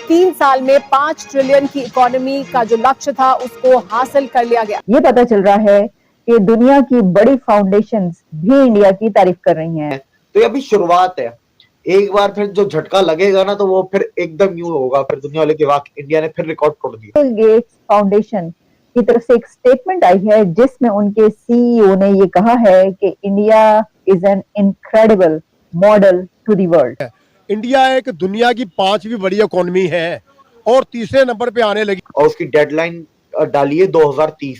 3 साल में 5 ट्रिलियन की इकोनॉमी का जो लक्ष्य था उसको हासिल कर लिया गया। ये पता चल रहा है कि दुनिया की बड़ी फाउंडेशंस भी इंडिया की तारीफ कर रही हैं। तो ये अभी शुरुआत है। एक बार फिर जो झटका लगेगा ना, तो वो फिर एकदम यूं होगा, फिर दुनिया वाले के वाक इंडिया ने फिर रिकॉर्ड तोड़ दिया। बिल गेट्स फाउंडेशन की तरफ से एक स्टेटमेंट आई है जिसमें उनके सीईओ ने ये कहा है कि India is an incredible model to the world. India एक दुनिया की 5वीं बड़ी इकोनॉमी है और तीसरे नंबर पे आने लगी। और उसकी डेडलाइन डाली है 2030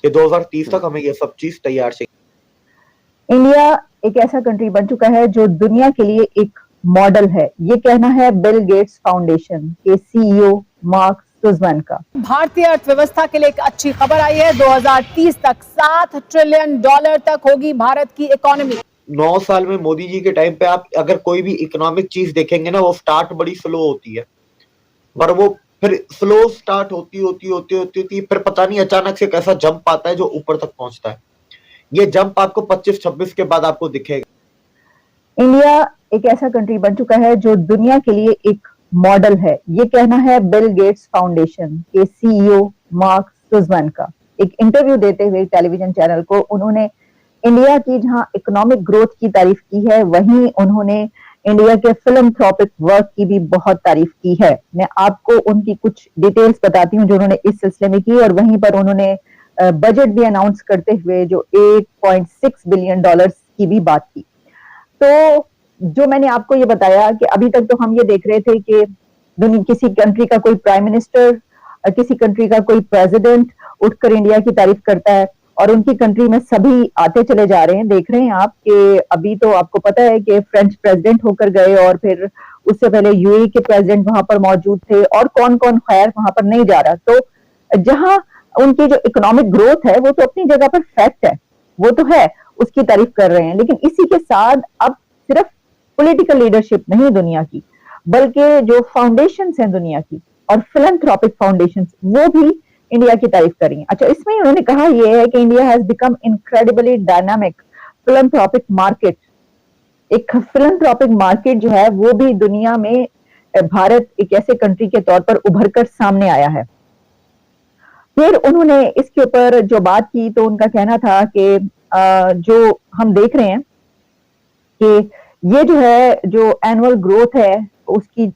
कि 2030 तक हमें ये सब चीज तैयार चाहिए। इंडिया एक ऐसा कंट्री बन चुका है जो दुनिया के लिए एक मॉडल है, ये कहना है बिल गेट्स फाउंडेशन के सीईओ मार्क सुजमैन का। भारतीय अर्थव्यवस्था के लिए एक अच्छी खबर आई है। 2030 तक $7 ट्रिलियन तक होगी भारत की इकोनॉमी। 9 साल में मोदी जी के टाइम पे आप अगर कोई भी इकोनॉमिक चीज देखेंगे ना, वो स्टार्ट बड़ी स्लो होती है, पर वो फिर स्लो स्टार्ट होती फिर पता नहीं अचानक से कैसा जंप आता है जो ऊपर तक पहुंचता है। ये जंप आपको 25-26 के बाद आपको दिखेगा। इंडिया एक ऐसा कंट्री बन चुका है जो दुनिया के लिए एक मॉडल है, ये कहना है बिल गेट्स फाउंडेशन के सीईओ मार्क सुजमैन का। एक इंटरव्यू देते हुए टेलीविजन चैनल को उन्होंने इंडिया की जहां इकोनॉमिक ग्रोथ की तारीफ की है, वहीं उन्होंने इंडिया के फिलैंथ्रोपिक वर्क की भी बहुत तारीफ की है। मैं आपको उनकी कुछ डिटेल्स बताती हूँ जो उन्होंने इस सिलसिले में की, और वहीं पर उन्होंने बजट भी अनाउंस करते हुए जो $8.6 बिलियन की भी बात की। तो जो मैंने आपको ये बताया कि अभी तक तो हम ये देख रहे थे कि किसी कंट्री का कोई प्राइम मिनिस्टर, किसी कंट्री का कोई प्रेसिडेंट उठकर इंडिया की तारीफ करता है और उनकी कंट्री में सभी आते चले जा रहे हैं। देख रहे हैं आप कि अभी तो आपको पता है कि फ्रेंच प्रेसिडेंट होकर गए और फिर उससे पहले यूएई के प्रेसिडेंट वहां पर मौजूद थे, और कौन कौन खैर वहां पर नहीं जा रहा। तो जहां उनकी जो इकोनॉमिक ग्रोथ है वो तो अपनी जगह पर फैक्ट है, वो तो है, उसकी तारीफ कर रहे हैं। लेकिन इसी के साथ अब सिर्फ पॉलिटिकल लीडरशिप नहीं दुनिया की, बल्कि जो फाउंडेशंस हैं दुनिया की और फिलैंथ्रोपिक फाउंडेशंस, वो भी इंडिया की तारीफ कर रही हैं। अच्छा, इसमें उन्होंने कहा यह है कि India has become incredibly dynamic philanthropic market. एक फिलैंथ्रोपिक मार्केट जो है वो भी दुनिया में भारत एक ऐसे कंट्री के तौर पर उभर कर सामने आया है। फिर उन्होंने इसके ऊपर जो बात की तो उनका कहना था कि जो हम देख रहे हैं कि ये जो है जो एनुअल ग्रोथ है उसकी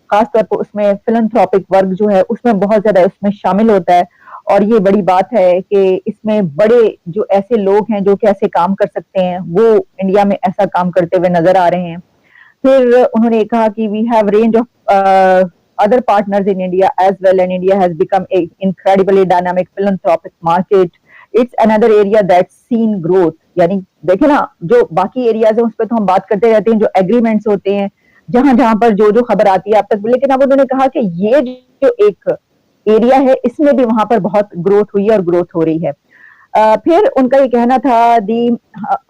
खासतौर पर उसमें फिलैंथ्रोपिक वर्क जो है उसमें बहुत ज्यादा उसमें शामिल होता है, और ये बड़ी बात है कि इसमें बड़े जो ऐसे लोग हैं जो कि ऐसे काम कर सकते हैं वो इंडिया में ऐसा काम करते हुए नजर आ रहे हैं। फिर उन्होंने कहा कि we have range of other partners in India as well, and India has become an incredibly dynamic philanthropic market. It's another area that's seen growth. यानी देखे ना, जो बाकी एरियाज है उस पर तो हम बात करते रहते हैं, जो एग्रीमेंट्स होते हैं, जहां जहां पर जो जो खबर आती है आप तक, लेकिन अब उन्होंने कहा कि ये जो एक एरिया है इसमें भी वहां पर बहुत ग्रोथ हुई है और ग्रोथ हो रही है। फिर उनका ये कहना था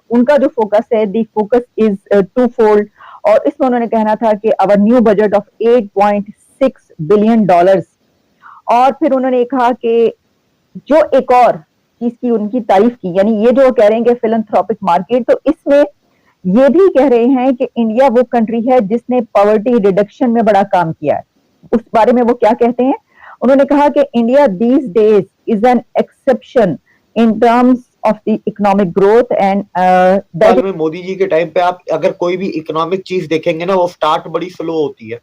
उनका जो फोकस है, the focus is two fold, और इसमें उन्होंने कहना था कि our new budget of $8.6 billion. और फिर उन्होंने कहा कि जो एक और चीज की उनकी तारीफ की, यानी ये जो कह रहे हैं कि फिलैंथ्रोपिक मार्केट, तो इसमें ये भी कह रहे हैं कि इंडिया वो कंट्री है जिसने पॉवर्टी रिडक्शन में बड़ा काम किया है। उस बारे में वो क्या कहते हैं, उन्होंने कहा कि India these days is an exception in terms of the economic growth and that में मोदी जी के टाइम पे आप अगर कोई भी इकोनॉमिक चीज देखेंगे ना, वो स्टार्ट बड़ी स्लो होती है,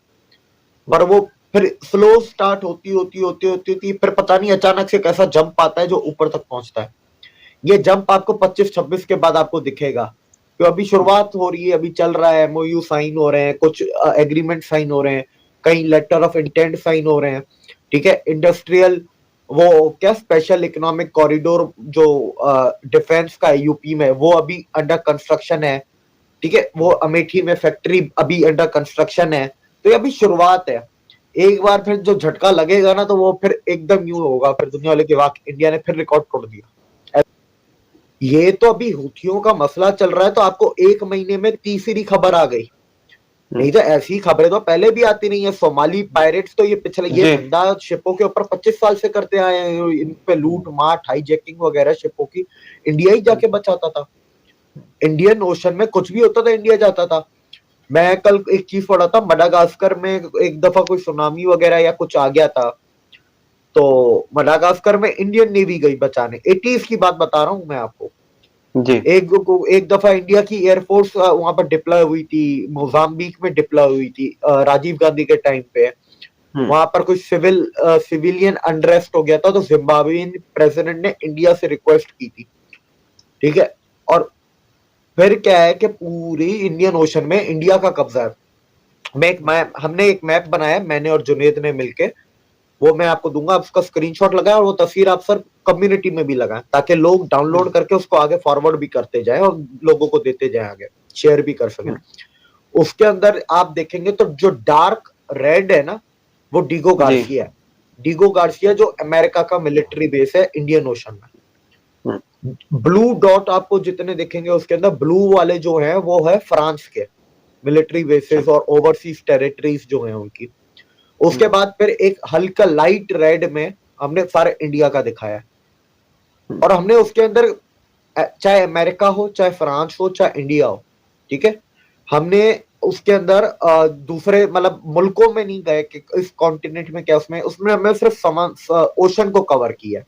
पर वो फिर स्लो स्टार्ट होती फिर पता नहीं अचानक से कैसा जंप आता है जो ऊपर तक पहुंचता है। ये जंप आपको 25-26 के बाद आपको दिखेगा। तो अभी शुरुआत हो रही है, अभी चल रहा है, एमओयू साइन हो रहे हैं, कुछ एग्रीमेंट साइन हो रहे हैं, कई लेटर ऑफ इंटेंट साइन हो रहे हैं, ठीक है। इंडस्ट्रियल वो क्या स्पेशल इकोनॉमिक कॉरिडोर जो डिफेंस का है यूपी में, वो अभी अंडर कंस्ट्रक्शन है, ठीक है। वो अमेठी में फैक्ट्री अभी अंडर कंस्ट्रक्शन है। तो ये अभी शुरुआत है। एक बार फिर जो झटका लगेगा ना, तो वो फिर एकदम यूं होगा, फिर दुनिया वाले के वाक इंडिया ने फिर रिकॉर्ड तोड़ दिया। ये तो अभी हुथियों का मसला चल रहा है, तो आपको 1 महीने में तीसरी खबर आ गई। नहीं तो ऐसी खबरें तो पहले भी आती नहीं है। सोमाली पायरेट्स तो ये पिछले ये धंधा शिपों के ऊपर 25 साल से करते आए हैं, इन पे लूट मार हाईजैकिंग वगैरह शिपों की इंडिया ही जाके बचाता था। इंडियन ओशन में कुछ भी होता था इंडिया जाता था। मैं कल एक चीज पढ़ा था, मडागास्कर में एक दफा कोई सुनामी वगैरह या कुछ आ गया था, तो मडागास्कर में इंडियन नेवी गई बचाने। 80s की बात बता रहा हूं मैं आपको जी। एक दफा इंडिया की एयरफोर्स वहां पर डिप्लॉय हुई थी, मोजाम्बिक में डिप्लॉय हुई थी राजीव गांधी के टाइम पे। वहां पर कुछ सिविलियन अनरेस्ट हो गया था, तो जिम्बाब्वेन प्रेसिडेंट ने इंडिया से रिक्वेस्ट की थी, ठीक है। और फिर क्या है कि पूरी इंडियन ओशन में इंडिया का कब्जा है। हमने एक मैप बनाया, मैंने और जुनेद ने मिलके, वो मैं आपको दूंगा, आप उसका स्क्रीनशॉट लगाएं और वो तस्वीर आप सर कम्युनिटी में भी लगाएं, ताकि लोग डाउनलोड करके उसको आगे फॉरवर्ड भी करते जाएं और लोगों को देते जाएं, आगे शेयर भी कर सकें। उसके अंदर आप देखेंगे तो जो डार्क रेड है ना, वो डीगो गार्सिया है। डीगो गार्सिया जो अमेरिका का मिलिट्री बेस है इंडियन ओशन में। ब्लू डॉट आपको जितने देखेंगे उसके अंदर ब्लू वाले जो हैं वो है फ्रांस के मिलिट्री बेसेस और ओवरसीज टेरिटरीज जो हैं उनकी। उसके बाद फिर एक हल्का लाइट रेड में हमने सारे इंडिया का दिखाया है, और हमने उसके अंदर चाहे अमेरिका हो, चाहे फ्रांस हो, चाहे इंडिया हो, ठीक है, हमने उसके अंदर दूसरे मतलब मुल्कों में नहीं गए कि इस कॉन्टिनेंट में क्या उसमें हमने सिर्फ ओशन को कवर किया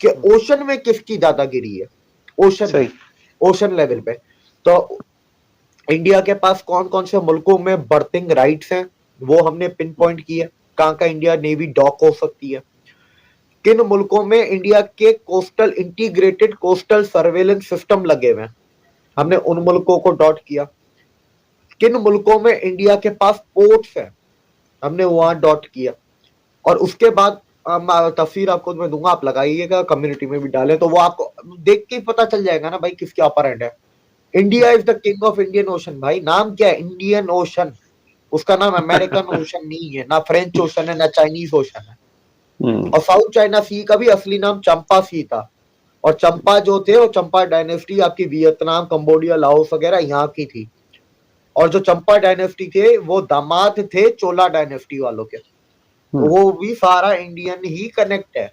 कि ओशन में किसकी दादागिरी है, ओशन लेवल पे। तो इंडिया के पास कौन कौन से मुल्कों में बर्थिंग राइट्स हैं वो हमने पिन पॉइंट किया, कहां का इंडिया नेवी डॉक हो सकती है, किन मुल्कों में इंडिया के coastal integrated coastal surveillance system लगे हुए हैं, हमने उन मुल्कों को डॉट किया, किन मुल्कों में इंडिया के पास पोर्ट्स हैं, हमने वहां डॉट किया। और उसके बाद तस्वीर आपको मैं दूंगा, आप लगाइएगा, कम्युनिटी में भी डालें, तो वो आपको देख के पता चल जाएगा ना भाई किसके अपर एंड है। India is the king of Indian ocean भाई, नाम क्या है, इंडियन ओशन, उसका नाम अमेरिकन ओशन नहीं है, ना फ्रेंच ओशन है, ना चाइनीज ओशन है। और साउथ चाइना सी का भी असली नाम चंपा सी था, और चंपा जो थे वो चंपा डायनेस्टी आपकी वियतनाम, कंबोडिया, लाओस वगैरह यहाँ की थी, और जो चंपा डायनेस्टी थे वो दामाद थे चोला डायनेस्टी वालों के, वो भी सारा इंडियन ही कनेक्ट है।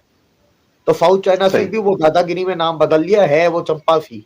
तो साउथ चाइना सी भी वो दादागिरी में नाम बदल लिया है, वो चंपा सी।